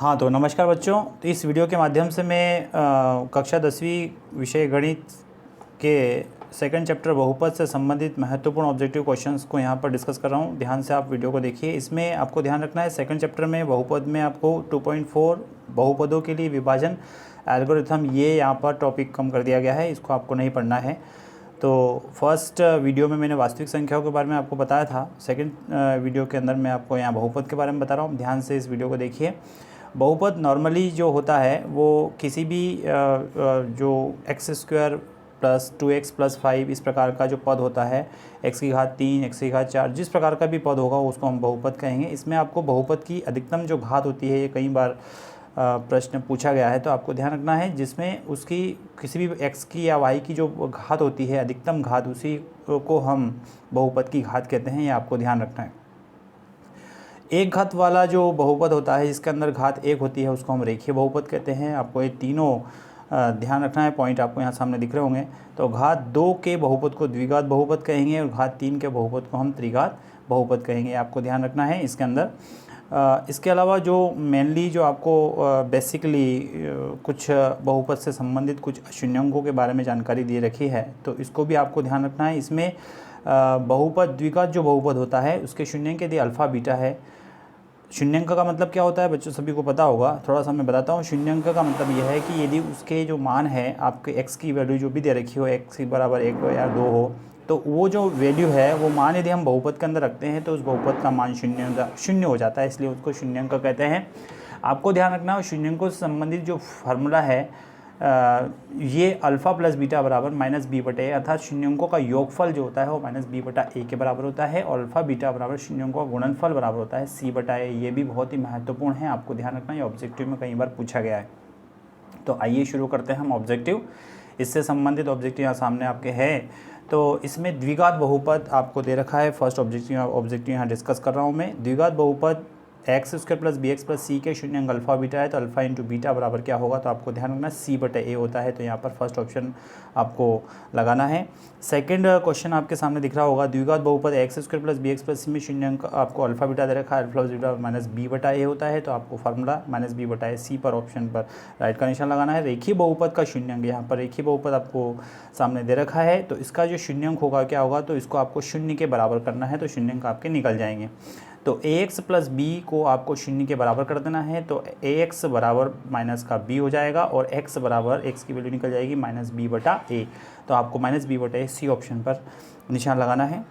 हाँ तो नमस्कार बच्चों। तो इस वीडियो के माध्यम से मैं कक्षा 10वीं विषय गणित के सेकंड चैप्टर बहुपद से संबंधित महत्वपूर्ण ऑब्जेक्टिव क्वेश्चंस को यहाँ पर डिस्कस कर रहा हूँ। ध्यान से आप वीडियो को देखिए। इसमें आपको ध्यान रखना है सेकंड चैप्टर में बहुपद में आपको 2.4 बहुपदों के लिए विभाजन एल्गोरिथम ये यहाँ पर टॉपिक कम कर दिया गया है, इसको आपको नहीं पढ़ना है। तो फर्स्ट वीडियो में मैंने वास्तविक संख्याओं के बारे में आपको बताया था। सेकंड वीडियो के अंदर मैं आपको यहाँ बहुपद के बारे में बता रहा हूँ। ध्यान से इस वीडियो को देखिए। बहुपद नॉर्मली जो होता है वो किसी भी जो x square plus 2x plus 5 इस प्रकार का जो पद होता है, x की घात 3, x की घात 4, जिस प्रकार का भी पद होगा उसको हम बहुपद कहेंगे। इसमें आपको बहुपद की अधिकतम जो घात होती है, ये कई बार प्रश्न पूछा गया है, तो आपको ध्यान रखना है जिसमें उसकी किसी भी x की या y की जो घात होती है, अधिकतम घात, उसी को हम बहुपद की घात कहते हैं। ये आपको ध्यान रखना है। एक घात वाला जो बहुपद होता है जिसके अंदर घात एक होती है उसको हम रेखीय बहुपद कहते हैं। आपको ये तीनों ध्यान रखना है। पॉइंट आपको यहाँ सामने दिख रहे होंगे। तो घात 2 के बहुपद को द्विघात बहुपद कहेंगे और घात 3 के बहुपद को हम त्रिघात बहुपद कहेंगे। आपको ध्यान रखना है इसके अंदर। इसके अलावा जो मेनली जो आपको बेसिकली कुछ बहुपद से संबंधित कुछ शून्यंकों के बारे में जानकारी दे रखी है, तो इसको भी आपको ध्यान रखना है। इसमें बहुपद द्विघात जो बहुपद होता है उसके शून्यंक यदि अल्फ़ा बीटा है। शून्यंक का मतलब क्या होता है बच्चों, सभी को पता होगा। थोड़ा सा मैं बताता हूँ। शून्यंक का मतलब यह है कि यदि उसके जो मान है, आपके x की वैल्यू जो भी दे रखी हो, x की बराबर 1 हो या 2 हो, तो वो जो वैल्यू है वो मान यदि हम बहुपद के अंदर रखते हैं तो उस बहुपद का मान शून्य हो जाता है, इसलिए उसको शून्यंक कहते हैं। आपको ध्यान रखना है शून्यंकों से संबंधित जो फार्मूला है ये अल्फ़ा प्लस बीटा बराबर माइनस बी बटे, अर्थात शून्यंकों का योगफल जो होता है वो माइनस बी बटा ए के बराबर होता है, और अल्फ़ा बीटा बराबर शून्यंकों का गुणनफल बराबर होता है सी बटा ए। ये भी बहुत ही महत्वपूर्ण है, आपको ध्यान रखना है। ये ऑब्जेक्टिव में कई बार पूछा गया है। तो आइए शुरू करते हैं हम ऑब्जेक्टिव। इससे संबंधित ऑब्जेक्टिव यहाँ सामने आपके है। तो इसमें द्विघात बहुपद आपको दे रखा है। फर्स्ट ऑब्जेक्टिव यहाँ डिस्कस कर रहा हूँ मैं। द्विघात बहुपद x square plus B x plus सी के शून्यंक अल्फ़ा बीटा है, तो अल्फ़ा इंटू बीटा बराबर क्या होगा, तो आपको ध्यान रखना सी बटे ए होता है। तो यहाँ पर फर्स्ट ऑप्शन आपको लगाना है। सेकंड क्वेश्चन आपके सामने दिख रहा होगा। द्विघात बहुपद x square plus B x plus C में शून्यंक आपको अल्फ़ा बीटा दे रखा है, अल्फ़ा बीटा माइनस बी बटा ए होता है। तो आपको फार्मूला माइनस बी बटा ए सी पर ऑप्शन पर राइट का निशान लगाना है। रेखीय बहुपद का शून्यंक, यहाँ पर रेखीय बहुपद आपको सामने दे रखा है, तो इसका जो शून्यंक होगा क्या होगा, तो इसको आपको शून्य के बराबर करना है, तो शून्यंक आपके निकल जाएंगे। तो ax प्लस बी को आपको शून्य के बराबर कर देना है, तो ax बराबर माइनस का b हो जाएगा, और x बराबर x की वैल्यू निकल जाएगी माइनस बी बटा ए। तो आपको माइनस बी बटा ए सी ऑप्शन पर निशान लगाना है।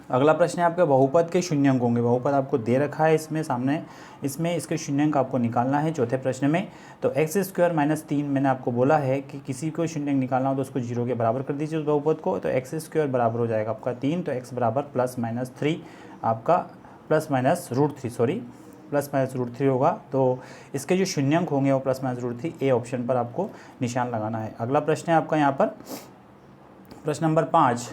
अगला प्रश्न है आपके बहुपद के शून्यंक होंगे। बहुपद आपको दे रखा है इसमें सामने, इसमें इसके शून्यंक आपको निकालना है चौथे प्रश्न में। तो एक्स स्क्वायर माइनस 3 मैंने आपको बोला है कि किसी को शून्यंक निकालना हो तो उसको 0 के बराबर कर दीजिए उस बहुपद को। तो एक्स स्क्वायर बराबर हो जाएगा आपका 3, तो एक्स बराबर प्लस माइनस 3 आपका प्लस माइनस रूट 3 होगा। तो इसके जो शून्यंक होंगे वो plus minus root 3 A option पर आपको निशान लगाना है। अगला प्रश्न है आपका यहाँ पर प्रश्न नंबर 5,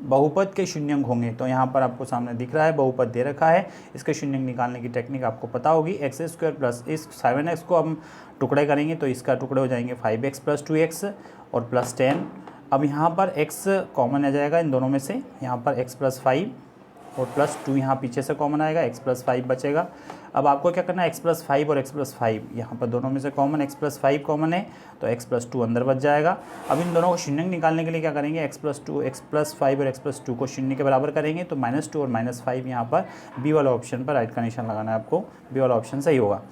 बहुपद के शून्यंक होंगे। तो यहाँ पर आपको सामने दिख रहा है बहुपद दे रखा है, इसके शून्यंक निकालने की टेक्निक आपको पता होगी। एक्स स्क्वायर प्लस इस 7x को हम टुकड़े करेंगे तो इसका टुकड़े हो जाएंगे 5x प्लस 2x और प्लस 10। अब यहाँ पर x कॉमन आ जाएगा इन दोनों में से, यहाँ पर x प्लस 5 और प्लस 2 यहाँ पीछे से कॉमन आएगा, x प्लस 5 बचेगा। अब आपको क्या करना है, x प्लस 5 और x प्लस 5 यहाँ पर दोनों में से कॉमन, x प्लस 5 कॉमन है तो x प्लस 2 अंदर बच जाएगा। अब इन दोनों को शून्यंक निकालने के लिए क्या करेंगे, x प्लस 5 और x प्लस 2 को शून्य के बराबर करेंगे, तो माइनस 2 और माइनस 5 यहाँ पर बी वाला ऑप्शन पर राइट का निशान लगाना है आपको। बी वाला ऑप्शन सही होगा।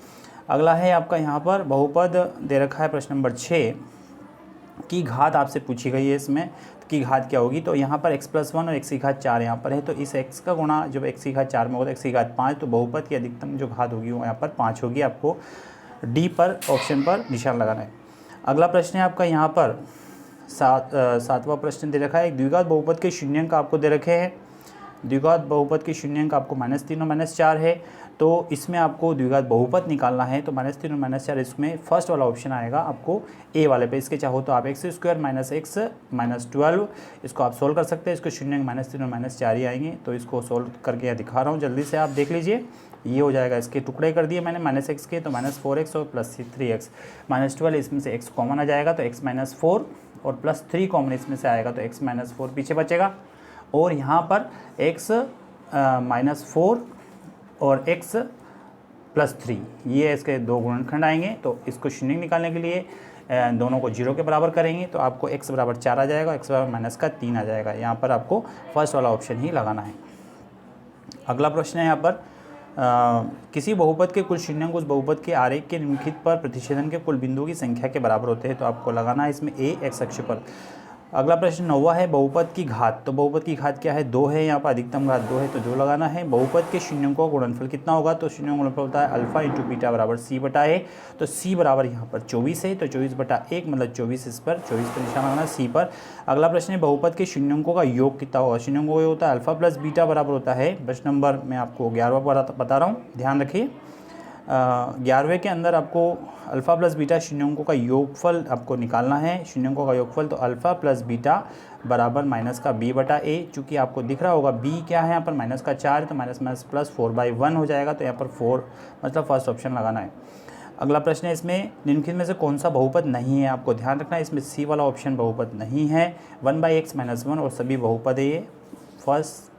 अगला है आपका यहाँ पर बहुपद दे रखा है प्रश्न नंबर 6 की घात आपसे पूछी गई है। इसमें की घात क्या होगी, तो यहाँ पर x प्लस 1 और x की घात 4 यहाँ पर है, तो इस x का गुणा जब x की घात 4 में होगा तो x की घात 5, तो बहुपद की अधिकतम जो घात होगी वो यहाँ पर 5 होगी। आपको डी पर ऑप्शन पर निशान लगाना है। अगला प्रश्न है आपका यहाँ पर सातवां प्रश्न दे रखा है। एक द्विघात बहुपद के शून्यंक आपको दे रखे हैं। द्विघात बहुपद के शून्यंक आपको -3 और -4 है, तो इसमें आपको द्विघात बहुपद निकालना है। तो -3 और -4 इसमें फर्स्ट वाला ऑप्शन आएगा आपको ए वाले पे। इसके चाहो तो आप x square minus x minus 12 इसको आप सोल्व कर सकते हैं। इसको शून्यंक -3 और -4 ही आएंगे, तो इसको सोल्व करके यहाँ दिखा रहा हूँ, जल्दी से आप देख लीजिए। ये हो जाएगा, इसके टुकड़े कर दिए मैंने -x के, तो -4x और प्लस 3x, -12 इसमें से x कॉमन आ जाएगा, तो x -4 और प्लस 3 कॉमन इसमें से आएगा, तो x -4 पीछे बचेगा, और यहाँ पर x -4 और x +3, ये इसके दो गुणनखंड आएंगे। तो इसको शून्य निकालने के लिए दोनों को 0 के बराबर करेंगे तो आपको x बराबर 4 आ जाएगा, x बराबर -3 आ जाएगा। यहाँ पर आपको फर्स्ट वाला ऑप्शन ही लगाना है। अगला प्रश्न है यहाँ पर किसी बहुपद के कुल शून्याङ्क उस बहुपद के आरेख के निम्नलिखित पर प्रतिच्छेदन के कुल बिंदुओं की संख्या के बराबर होते हैं। तो आपको लगाना है इसमें a x अक्ष पर। अगला प्रश्न 9वां है बहुपद की घात। तो बहुपद की घात क्या है, 2 है, यहाँ पर अधिकतम घात 2 है तो 2 लगाना है। बहुपद के शून्याङ्कों का गुणनफल कितना होगा, तो शून्याङ्क गुणनफल होता है अल्फा इंटू बीटा बराबर c/a। तो c बराबर यहाँ पर 24 है, तो 24/1 मतलब 24, इस पर 24 पर निशान लगाना c पर। अगला प्रश्न है बहुपद के शून्याङ्कों का योग कितना होगा। शून्याङ्कों का योग होता है अल्फा प्लस बीटा बराबर होता है, प्रश्न नंबर मैं आपको 11वां बता रहा हूँ, ध्यान रखिए। 11वें के अंदर आपको अल्फ़ा प्लस बीटा शून्याङ्कों का योगफल आपको निकालना है। शून्याङ्कों का योगफल तो अल्फ़ा प्लस बीटा बराबर -b/a। चूँकि आपको दिख रहा होगा b क्या है यहाँ पर -4, तो -+4/1 हो जाएगा। तो यहाँ पर 4 मतलब फर्स्ट ऑप्शन लगाना है। अगला प्रश्न है इसमें निम्नलिखित में से कौन सा बहुपद नहीं है। आपको ध्यान रखना है इसमें सी वाला ऑप्शन बहुपद नहीं है। 1/x-1 और सभी बहुपद है, ये फर्स्ट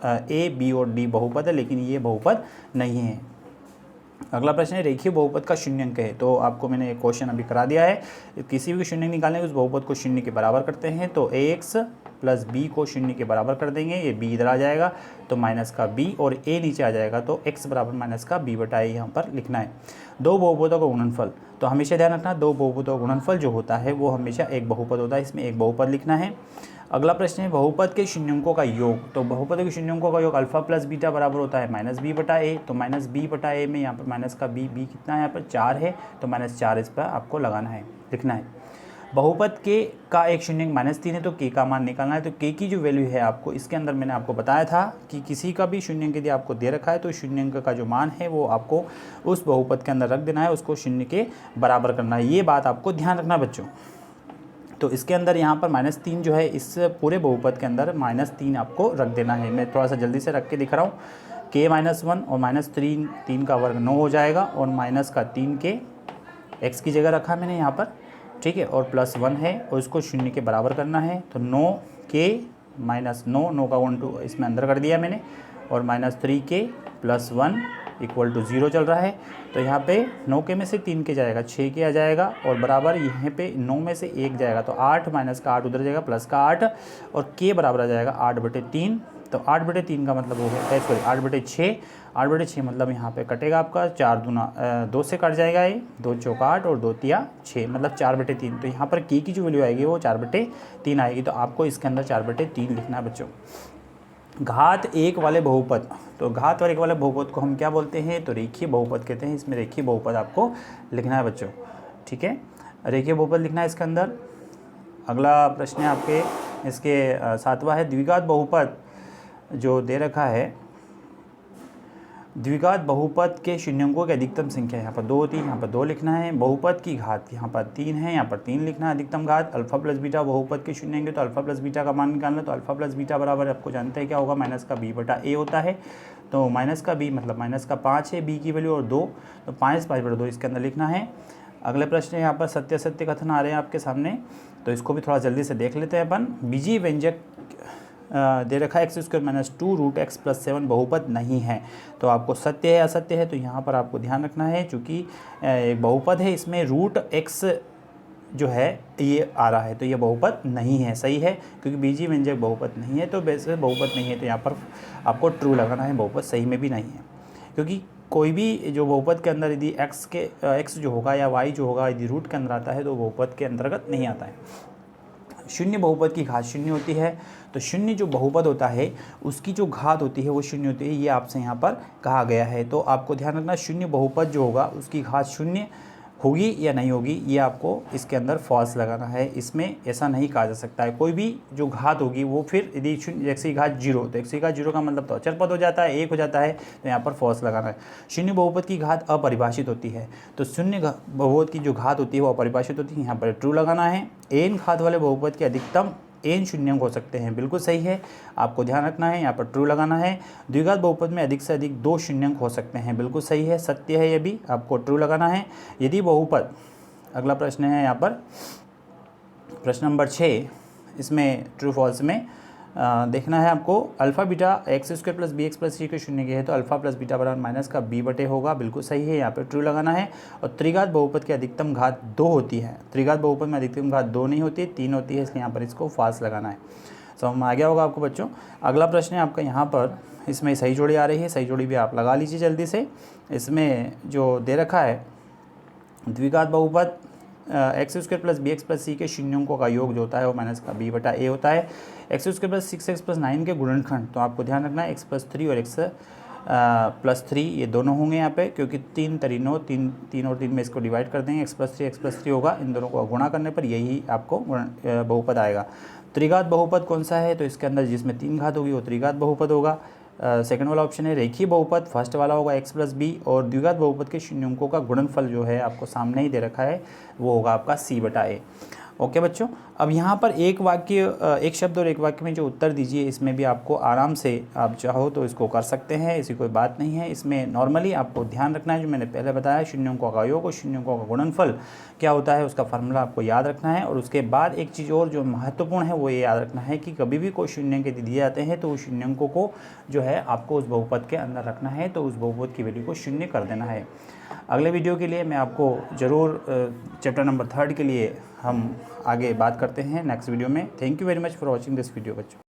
a b और d बहुपद है, लेकिन ये बहुपद नहीं है। अगला प्रश्न है रेखीय बहुपद का शून्याङ्क है। तो आपको मैंने एक क्वेश्चन अभी करा दिया है, किसी भी शून्य निकालने के उस बहुपद को शून्य के बराबर करते हैं। तो ax प्लस b को शून्य के बराबर कर देंगे, ये b इधर आ जाएगा तो -b और a नीचे आ जाएगा, तो x बराबर -b/a यहाँ पर लिखना है। दो बहुपदों का गुणनफल, तो हमेशा ध्यान रखना दो बहुपदों का गुणनफल जो होता है वो हमेशा एक बहुपद होता है, इसमें एक बहुपद लिखना है। अगला प्रश्न है बहुपद के शून्याङ्कों का योग। तो बहुपद के शून्याङ्कों का योग अल्फा प्लस बीटा बराबर होता है -b/a। तो -b/a में यहाँ पर b कितना है, यहाँ पर 4 है, तो -4 इस पर आपको लगाना है, लिखना है। बहुपद के का एक शून्याङ्क -3 है, तो k का मान निकालना है। तो k की जो वैल्यू है आपको इसके अंदर मैंने आपको बताया था कि किसी का भी शून्याङ्क यदि आपको दे रखा है तो शून्याङ्क का जो मान है वो आपको उस बहुपद के अंदर रख देना है, उसको शून्य के बराबर करना है। ये बात आपको ध्यान रखना बच्चों। तो इसके अंदर यहाँ पर -3 जो है, इस पूरे बहुपद के अंदर -3 आपको रख देना है। मैं थोड़ा सा जल्दी से रख के दिख रहा हूँ। k-1 और -3 का वर्ग 9 हो जाएगा, और -3 x की जगह रखा मैंने यहाँ पर, ठीक है, और +1 है और इसको शून्य के बराबर करना है। तो 9 का 1 इसमें अंदर कर दिया मैंने, और -3k + 1 = 0 चल रहा है। तो यहाँ पे 9 में से 3 जाएगा, 6 आ जाएगा, और बराबर यहाँ पे 9 में से 1 जाएगा, तो 8 -8 उधर जाएगा, +8, और k बराबर आ जाएगा 8/3। तो 8/3 का मतलब हो गया, सॉरी 8/6, 8/6 मतलब यहाँ पे कटेगा आपका 4 दूना 2 से कट जाएगा, ये 2 चौका 8 और 2 तिया 6 मतलब 4/3। तो यहाँ पर k की जो वैल्यू आएगी वो 4/3 आएगी। तो आपको इसके अंदर 4/3 लिखना है बच्चों। घात 1 वाले बहुपद, तो घात 1 वाले बहुपद को हम क्या बोलते हैं, तो रेखीय बहुपद कहते हैं। इसमें रेखीय बहुपद आपको लिखना है बच्चों, ठीक है, रेखीय बहुपद लिखना है इसके अंदर। अगला प्रश्न है आपके इसके 7वां है द्विघात बहुपद जो दे रखा है। द्विघात बहुपद के शून्याङ्कों की अधिकतम संख्या, यहाँ पर 2 होती है, यहाँ पर 2 लिखना है। बहुपद की घात यहाँ पर 3 है, यहाँ पर 3 लिखना है। अधिकतम घात अल्फा प्लस बीटा बहुपद के शून्याङ्क है, तो अल्फा प्लस बीटा का मान निकालना। तो अल्फा प्लस बीटा बराबर आपको जानते हैं क्या होगा, -b/a होता है। तो -b मतलब -5 है b की वैल्यू, और 2, तो 5/2 इसके अंदर लिखना है। अगले प्रश्न यहाँ पर सत्य सत्य कथन आ रहे हैं आपके सामने, तो इसको भी थोड़ा जल्दी से देख लेते हैं अपन। बीजीय व्यंजक दे रखा है x² - 2 √x + 7 बहुपद नहीं है। तो आपको सत्य है असत्य है, तो यहाँ पर आपको ध्यान रखना है, चूँकि एक बहुपद है इसमें √x जो है ये आ रहा है, तो ये बहुपद नहीं है, सही है, क्योंकि बीजीय व्यंजक बहुपद नहीं है, तो वैसे बहुपद नहीं है। तो यहाँ पर आपको ट्रू लगाना है, बहुपद सही में भी नहीं है, क्योंकि कोई भी जो बहुपद के अंदर यदि x जो होगा या y जो होगा यदि रूट के अंदर आता है तो बहुपद के अंतर्गत नहीं आता है। शून्य बहुपद की घात शून्य होती है, तो शून्य जो बहुपद होता है उसकी जो घात होती है वो शून्य होती है, ये आपसे यहाँ पर कहा गया है। तो आपको ध्यान रखना शून्य बहुपद जो होगा उसकी घात शून्य होगी या नहीं होगी, ये आपको इसके अंदर फॉल्स लगाना है। इसमें ऐसा नहीं कहा जा सकता है, कोई भी जो घात होगी वो फिर यदि x की घात 0, तो x की घात 0 का मतलब तो अचर पद हो जाता है, 1 हो जाता है, तो यहाँ पर फॉल्स लगाना है। शून्य बहुपद की घात अपरिभाषित होती है, तो शून्य बहुपद की जो घात होती है वो अपरिभाषित होती है, यहाँ पर ट्रू लगाना है। n घात वाले बहुपद के अधिकतम n शून्याङ्क हो सकते हैं, बिल्कुल सही है, आपको ध्यान रखना है, यहाँ पर ट्रू लगाना है। द्विघात बहुपद में अधिक से अधिक 2 शून्याङ्क हो सकते हैं, बिल्कुल सही है, सत्य है, ये भी आपको ट्रू लगाना है। यदि बहुपद, अगला प्रश्न है यहाँ पर प्रश्न नंबर 6, इसमें ट्रू फॉल्स में देखना है आपको alpha beta X square plus B x plus सी के शून्य के है तो अल्फ़ा प्लस बीटा बराबर माइनस का बी बटे होगा, बिल्कुल सही है, यहाँ पे ट्रू लगाना है। और त्रिघात बहुपद की अधिकतम घात 2 होती है, त्रिघात बहुपद में अधिकतम घात 2 नहीं होती है, 3 होती है, इसलिए यहाँ पर इसको फाल्स लगाना है। समझ में आ गया होगा आपको बच्चों। अगला प्रश्न है आपका यहाँ पर, इसमें सही जोड़ी आ रही है, सही जोड़ी भी आप लगा लीजिए जल्दी से। इसमें जो दे रखा है द्विघात बहुपद x square plus B x plus सी के शून्यों का योग जो होता है वो माइनस का बी बटा ए होता है। X square plus 6x plus 9 के गुणनखंड, तो आपको ध्यान रखना है एक्स प्लस 3 और एक्स प्लस 3 ये दोनों होंगे यहाँ पे, क्योंकि 3 3 और 3 में इसको डिवाइड कर देंगे, एक्स प्लस 3 होगा, इन दोनों को गुणा करने पर यही आपको बहुपद आएगा। त्रिघात बहुपद कौन सा है, तो इसके अंदर जिसमें 3 घात होगी वो त्रिघात बहुपद होगा। सेकंड वाला ऑप्शन है रेखीय बहुपद, फर्स्ट वाला होगा एक्स प्लस बी, और द्विघात बहुपद के शून्यों का गुणनफल जो है आपको सामने ही दे रखा है वो होगा आपका सी बटा ए। ओके बच्चों, अब यहाँ पर एक वाक्य, एक शब्द और एक वाक्य में जो उत्तर दीजिए, इसमें भी आपको आराम से आप चाहो तो इसको कर सकते हैं, ऐसी कोई बात नहीं है। इसमें नॉर्मली आपको ध्यान रखना है जो मैंने पहले बताया, शून्यों का योग और शून्यों का गुणनफल क्या होता है उसका फार्मूला आपको याद रखना है। और उसके बाद एक चीज़ और जो महत्वपूर्ण है वो ये याद रखना है कि कभी भी कोई शून्य के दिए जाते हैं तो उस शून्यों को जो है आपको उस बहुपद के अंदर रखना है, तो उस बहुपद की वैल्यू को शून्य कर देना है। अगले वीडियो के लिए मैं आपको ज़रूर चैप्टर नंबर 3 के लिए हम आगे बात करते हैं नेक्स्ट वीडियो में। Thank you very much for watching this video बच्चों।